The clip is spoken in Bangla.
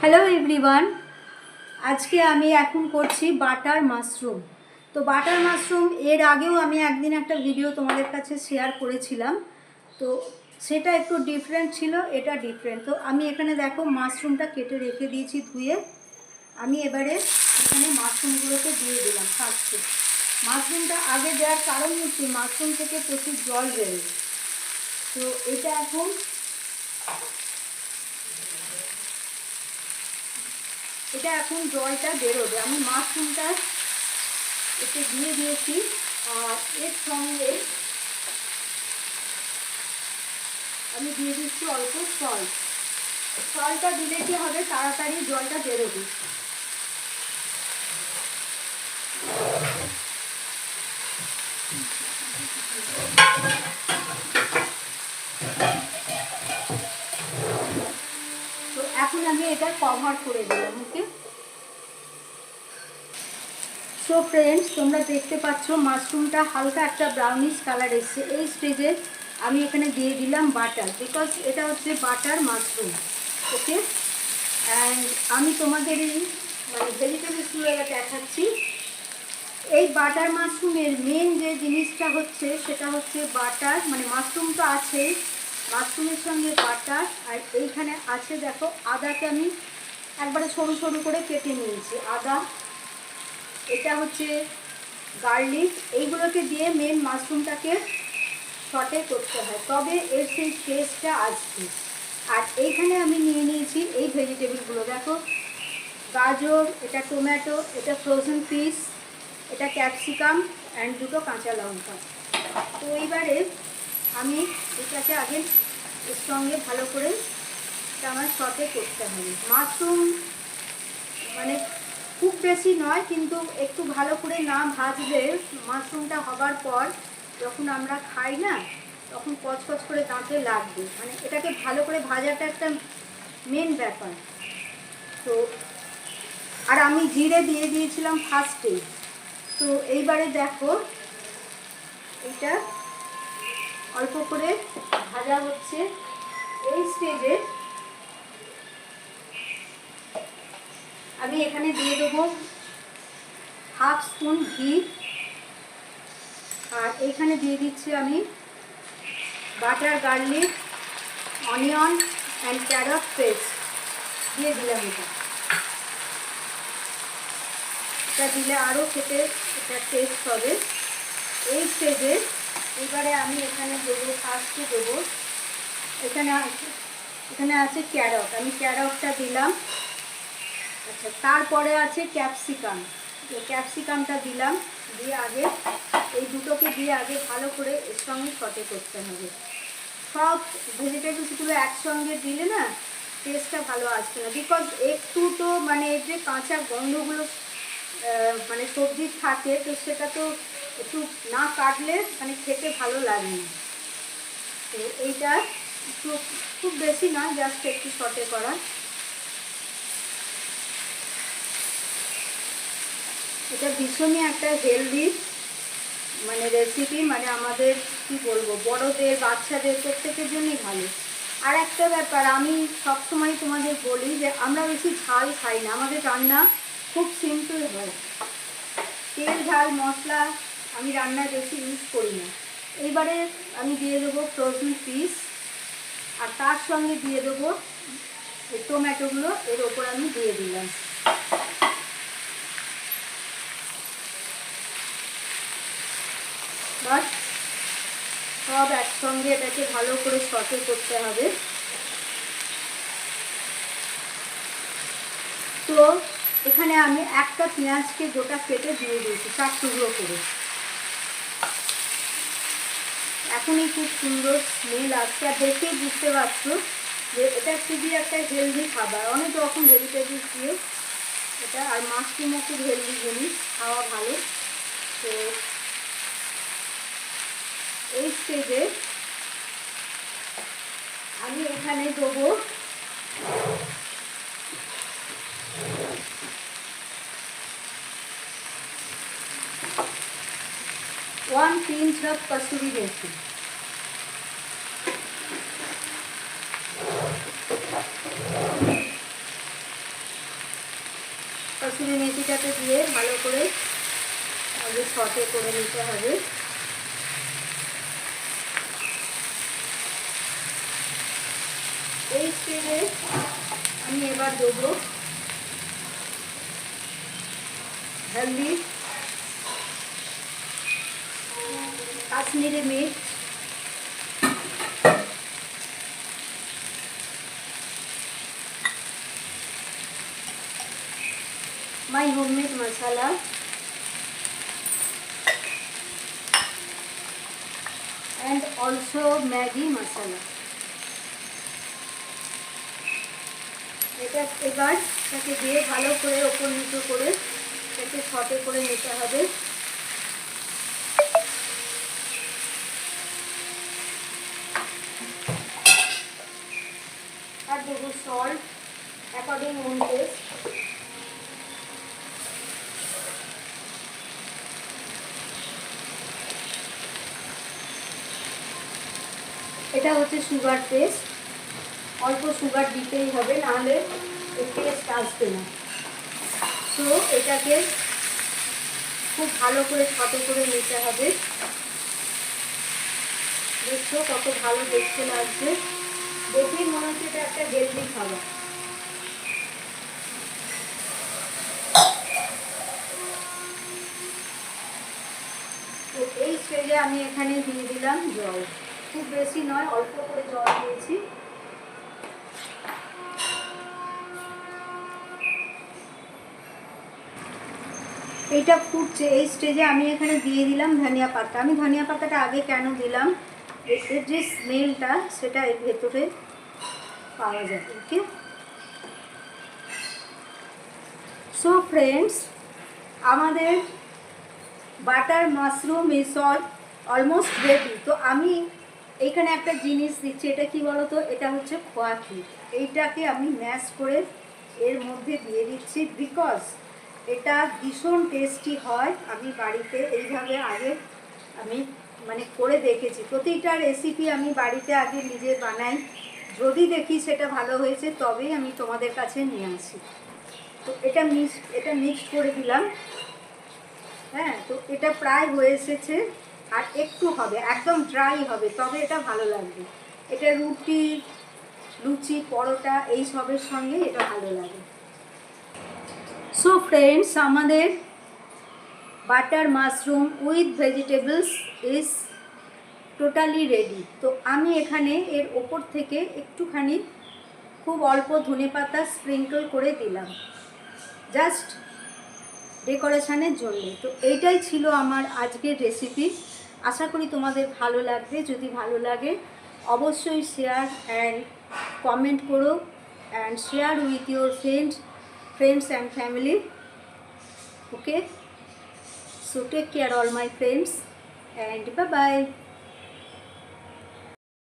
হ্যালো এভরিওয়ান, আজকে আমি এখন করছি বাটার মাশরুম। তো বাটার মাশরুম এর আগেও আমি একদিন একটা ভিডিও তোমাদের কাছে শেয়ার করেছিলাম, তো সেটা একটু ডিফারেন্ট ছিল, এটা ডিফারেন্ট। তো আমি এখানে দেখো মাশরুমটা কেটে রেখে দিয়েছি ধুয়ে। আমি এবারে এখানে মাশরুমগুলোকে দিয়ে দিলাম। ফার্স্টে মাশরুমটা আগে দেওয়ার কারণ হচ্ছে মাশরুম থেকে প্রচুর জল বেরোয়। তো এটা এখন জলটা বেরোবে। আমি মাশরুমটা এতে দিয়ে দিয়েছি, আর এর সঙ্গে আমি দিয়ে দিচ্ছি অল্প সল্ট। সল্টটা দিলে কি হবে, তাড়াতাড়ি জলটা বেরোবে। তো এখন আমি এটা কভার করে দিলাম। ওকে, সো ফ্রেন্ডস, তোমরা দেখতে পাচ্ছ মাশরুমটা হালকা একটা ব্রাউনিশ কালার এসছে। এই স্টেজে আমি এখানে দিয়ে দিলাম বাটার, বিকজ এটা হচ্ছে বাটার মাশরুম। ওকে, অ্যান্ড আমি তোমাদের এই ভেজিটেবলসগুলো দেখাচ্ছি। এই বাটার মাশরুমের মেন যে জিনিসটা হচ্ছে সেটা হচ্ছে বাটার, মাশরুম তো আছেই, মাশরুমের সঙ্গে বাটার। আর এইখানে আছে দেখো, আদাকে আমি একবারে সরু সরু করে কেটে নিয়েছি আদা। এটা হচ্ছে গার্লিক। এইগুলোকে দিয়ে মেন মাশরুমটাকে সটে করতে হয়, তবে এর সেই টেস্টটা আসবে। আর এইখানে আমি নিয়ে নিয়েছি এই ভেজিটেবলগুলো, দেখো, গাজর, এটা টমেটো, এটা ফ্রোজেন ফিশ, এটা ক্যাপসিকাম অ্যান্ড দুটো কাঁচা লঙ্কা। তো এইবারে আমি এটাকে আগে এর সঙ্গে ভালো করে এটা আমার সটে করতে হবে। মাশরুম খুব বেশি নয়, কিন্তু একটু ভালো করে না ভাজলে মাশরুমটা হবার পর যখন আমরা খাই না, তখন কচকচ করে দাঁতে লাগবে। এটাকে ভালো করে ভাজাটা একটা মেন ব্যাপার। তো আর আমি জিরে দিয়ে দিয়েছিলাম ফার্স্টে। তো এইবারে দেখো, এটা অল্প করে ভাজা হচ্ছে। এই স্টেজে আমি এখানে দিয়ে দেবো হাফ স্পুন ঘি, আর এইখানে দিয়ে দিচ্ছি আমি butter, garlic, onion and carrot paste দিয়ে দিলাম। এটা দিলে আরও খেতে এটা টেস্ট হবে। এই স্টেজে এবারে আমি এখানে দেবো, ফার্স্টে দেবো, এখানে আছে ক্যারট, আমি ক্যারটটা দিলাম। আচ্ছা, তারপরে আছে ক্যাপসিকাম, ক্যাপসিকামটা দিলাম। দিয়ে আগে এই দুটোকে দিয়ে আগে ভালো করে এর সঙ্গে সটে করতে হবে। সব ভেজিটেবলসগুলো একসঙ্গে দিলে না টেস্টটা ভালো আসবে না, বিকজ একটু তো এর যে কাঁচা গন্ধগুলো সবজির থাকে, তো সেটা তো একটু না কাটলে খেতে ভালো লাগে না। তো এইটা একটু, খুব বেশি না, জাস্ট একটু সটে করা। এটা ভীষণই একটা হেলদি রেসিপি, আমাদের কি বলবো, বড়দের, বাচ্চাদের, প্রত্যেকের জন্যই ভালো। আর একটা ব্যাপার আমি সবসময় তোমাদের বলি যে আমরা বেশি ঝাল খাই না, আমাদের রান্না খুব সিম্পল হয়। তেল, ঝাল, মশলা আমি রান্নায় বেশি ইউজ করি না। এইবারে আমি দিয়ে দেবো ফ্রোজেন ফিশ, আর তার সঙ্গে দিয়ে দেবো এই টমেটোগুলো, এর ওপর আমি দিয়ে দিলাম। বাস, সব একসঙ্গে এটাকে ভালো করে সটে করতে হবে। তো এখানে আমি একটা পেঁয়াজকে গোটা কেটে দিয়ে দিয়েছি 4 টুকরো করে। এখনই খুব সুন্দর স্মেল আসছে, আর দেখেই বুঝতে পারছো যে এটা খুবই একটা হেলদি খাবার। অনেক রকম ভেজিটেবলস দিয়ে এটা, আর মাশরুমও খুব হেলদি জিনিস, খাওয়া ভালো। তো এই স্টেজে আমি এখানে দেবো 1 पिंच ऑफ कसूरी मेथी। কসুরি মেথিটাকে দিয়ে ভালো করে আগে সটে করে নিতে হবে। এই স্টেজে আমি এবার দেবো হলদি, কাশ্মীরি মির্চ, my homemade masala, and also Maggi masala. এটা এবার এটাকে দিয়ে ভালো করে ওপর নিচে করে এটাকে সটে করে নিতে হবে। আর দেবো সল্ট অ্যাকর্ডিং ওন টেস্ট। এটা হচ্ছে সুগার পেস্ট, অল্প সুগার দিতেই হবে, নাহলে এর টেস্ট আসবে না। তো এটাকে খুব ভালো করে সটে করে নিতে হবে। দেখছো কত ভালো দেখতে লাগছে, দেখেই মনে হচ্ছে এটা একটা হেলদি খাবার। তো এই স্টেজে আমি এখানে দিয়ে দিলাম জল, খুব বেশি নয়, অল্প করে জল দিয়েছি। এইটা ফুটছে, এই স্টেজে আমি এখানে দিয়ে দিলাম ধনিয়া পাতা। আমি ধনিয়া পাতাটা আগে কেন দিলাম, এর যে স্মেলটা সেটা এর ভেতরে পাওয়া যাবে। ওকে, সো ফ্রেন্ডস, আমাদের butter mushroom is almost ready. তো আমি এইখানে একটা জিনিস দিচ্ছি, এটা কি বলো তো, এটা হচ্ছে খোয়া ক্ষীর। এইটাকে আমি ম্যাশ করে এর মধ্যে দিয়ে দিচ্ছি, বিকজ এটা ভীষণ টেস্টি হয়। আমি বাড়িতে এইভাবে আগে আমি করে দেখেছি, প্রতিটা রেসিপি আমি বাড়িতে আগে নিজে বানাই, যদি দেখি সেটা ভালো হয়েছে তবেই আমি তোমাদের কাছে নিয়ে আসি। তো এটা মিক্সড করে দিলাম। হ্যাঁ, তো এটা প্রায় হয়ে এসেছে, আর একটু হবে, একদম ড্রাই হবে, তবে এটা ভালো লাগবে। এটা রুটি, লুচি, পরোটা এই সবের সঙ্গে এটা ভালো লাগে। সো ফ্রেন্ডস, আমাদের butter mushroom with vegetables is totally ready. তো আমি এখানে এর ওপর থেকে একটুখানি খুব অল্প ধনেপাতা স্প্রিঙ্কল করে দিলাম, জাস্ট ডেকোরেশনের জন্য। তো এইটাই ছিল আমার আজকের রেসিপি। আশা করি তোমাদের ভালো লাগবে। যদি ভালো লাগে অবশ্যই শেয়ার অ্যান্ড কমেন্ট করো, and share with your friends and family. Okay, so take care all my friends, and bye bye.